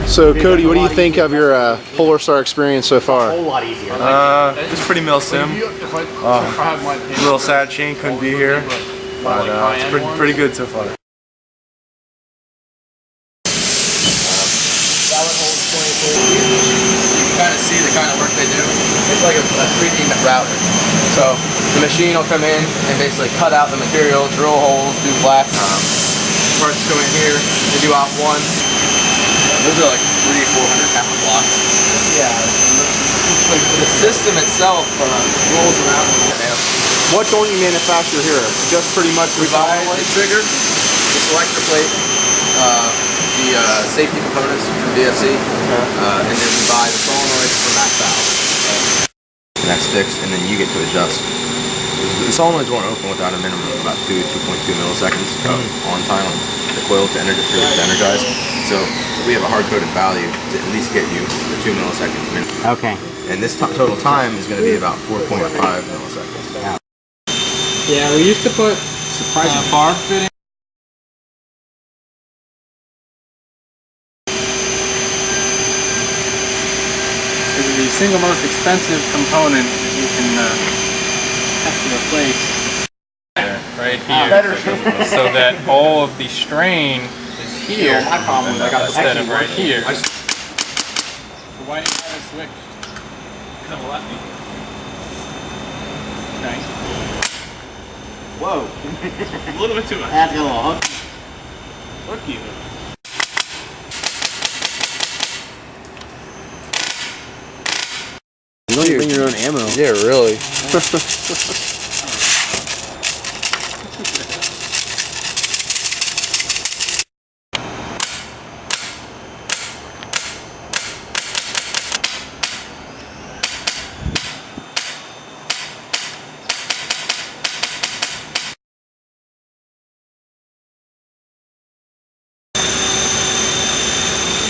So Cody, what do you think of your Polar Star experience so far? A whole lot easier. It's pretty mil-sim. A little sad Shane couldn't be here, but it's pretty good so far. That one holds 24. You kind of see the kind of work they do. It's like a 3D router. So the machine will come in and basically cut out the material, drill holes, do flats. Parts go in here, they do off one. Those are like 300-400 pound blocks. Yeah. The system itself rolls around. What don't you manufacture here? Just pretty much We buy the trigger, the selector plate, the safety components from VFC, and then we buy the solenoid for max valve. And that's fixed, and then you get to adjust. The solenoids won't open without a minimum of about 2.2 milliseconds on time on the coil to energize. So we have a hard-coded value to at least get you the 2 milliseconds minimum. Okay. And this total time is going to be about 4.5 milliseconds. Yeah, we used to put surprising bar fitting. This is the single most expensive component that you can have to replace. Right here, so that all of the strain is here instead of right here. So why did you have it switched? Because I'm a lefty. Nice. Whoa. A little bit too much. That's got a little hook. Look even. You don't even bring your own ammo. Yeah, really.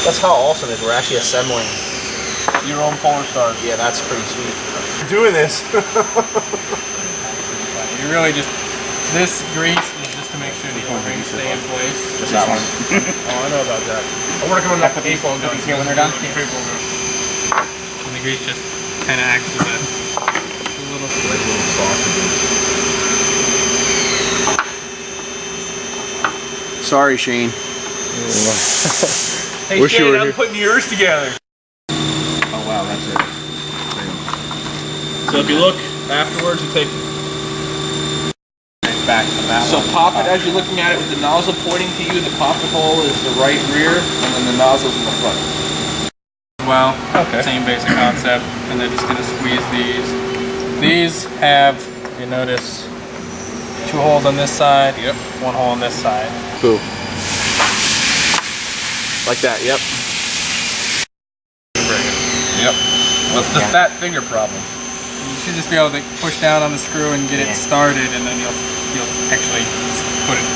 That's how awesome it is. We're actually assembling Your own Polar Star. Yeah, that's pretty sweet. Doing this. You really just, this grease is just to make sure the O-rings stay in place. Just that one. Oh, I know about that. I'm working on that people going here when they're done. And the grease just kind of acts as a little Sorry, Shane. Hey Wish you Shane, were I'm here. putting yours together. Oh wow, that's it. So if you look afterwards, you take. back to that So one. pop it as you're looking at it with the nozzle pointing to you. The popping hole is the right rear, and then the nozzle's in the front. Well, Okay. same basic concept, and they're just going to squeeze these. These have, you notice, 2 holes on this side, 1 hole on this side. Cool. Like that, yep. Yep. What's the fat finger problem? You should just be able to push down on the screw and get it started, and then you'll actually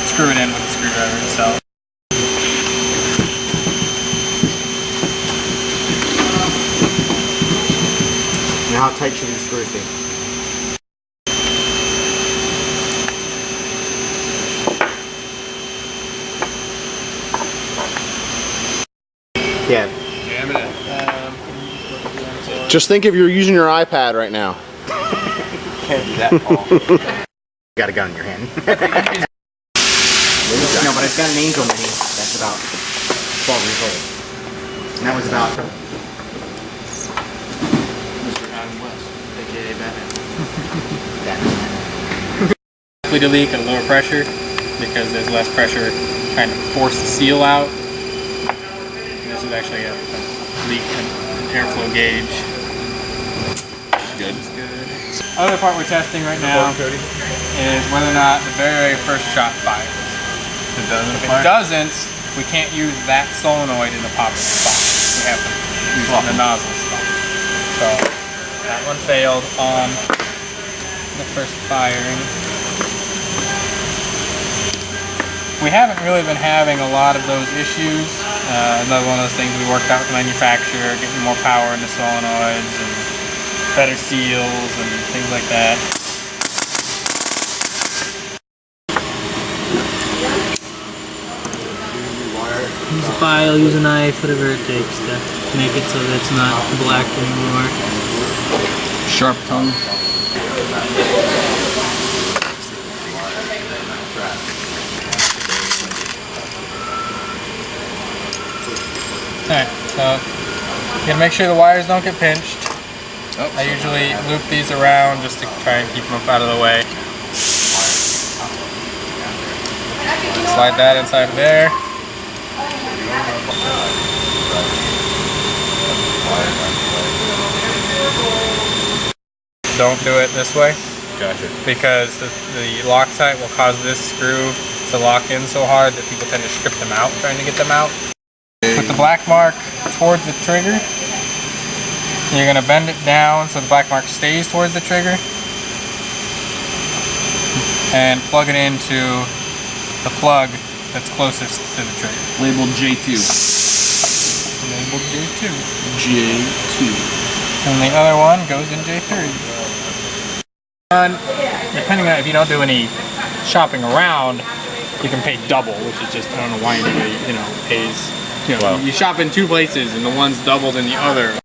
screw it in with the screwdriver itself. Now how tight should these screws be? Yeah. Jam it in. Just think if you're using your iPad right now. Can't do that, Paul. You got a gun in your hand. No, but I've got an Angel Mini that's about 12 years old. And that was about Mr. Adam West, aka Batman. Likely to leak at a lower pressure because there's less pressure trying to force the seal out. This is actually a leak and airflow gauge. Good. Other part we're testing right now is whether or not the very first shot fires. It doesn't If it doesn't, we can't use that solenoid in the popping spot. We have to use it in the nozzle spot. So that one failed on the first firing. We haven't really been having a lot of those issues. Another one of those things we worked out with the manufacturer, getting more power in the solenoids and better seals and things like that. use a file, use a knife, whatever it takes to make it so that it's not black anymore. Sharp tongue. Alright, so you gotta make sure the wires don't get pinched. I usually loop these around just to try and keep them up out of the way. Slide that inside of there. Don't do it this way. Gotcha. Because the Loctite will cause this screw to lock in so hard that people tend to strip them out trying to get them out. Put the black mark towards the trigger. You're going to bend it down so the black mark stays towards the trigger. And plug it into the plug that's closest to the trigger. Labeled J2. Labeled J2. J2. And the other one goes in J3. Depending on if you don't do any shopping around, you can pay double, which is just, I don't know why anybody, pays. You shop in two places and the one's doubled in the other.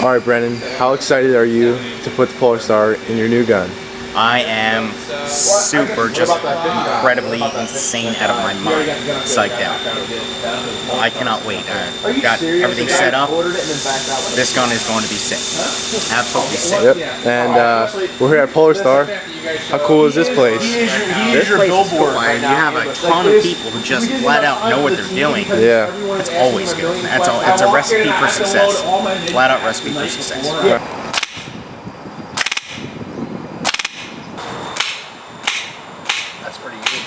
All right, Brennan, how excited are you to put the Polar Star in your new gun? I am super, just incredibly insane out of my mind, psyched out. I cannot wait. I've got everything set up. This gun is going to be sick. Absolutely sick. Yep, and we're here at Polar Star. How cool is this place? This place is cool, and you have a ton of people who just flat out know what they're doing. Yeah. It's always good. That's all. It's a recipe for success. Flat out recipe for success. Yeah. That's pretty good.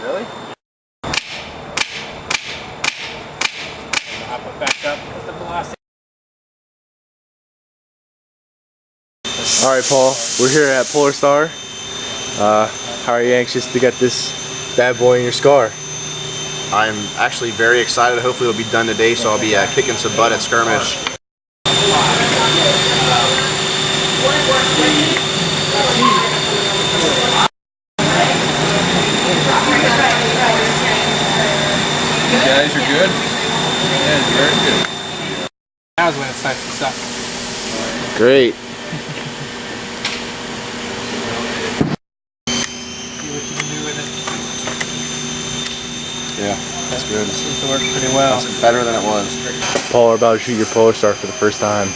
Really? I'll put back up because the velocity. All right, Paul, we're here at Polar Star. How are you anxious to get this bad boy in your scar? I'm actually very excited. Hopefully it'll be done today, so I'll be kicking some butt at skirmish. You guys are good? Yeah, very good. Now's when it starts to suck. Great. See what you can do with it. Yeah, that's good. Seems to work pretty well. That's better than it was. Paul, we're about to shoot your Polar Star for the first time.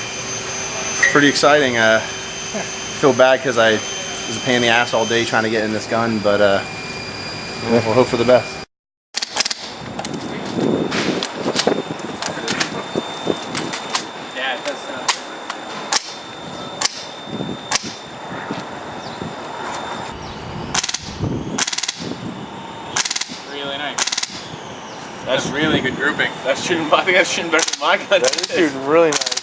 Pretty exciting. Feel bad because I was a pain in the ass all day trying to get in this gun, but we'll hope for the best. Yeah, it does sound really nice. That's really good grouping. That's shooting. I think that's shooting better than my gun. That is shooting really nice.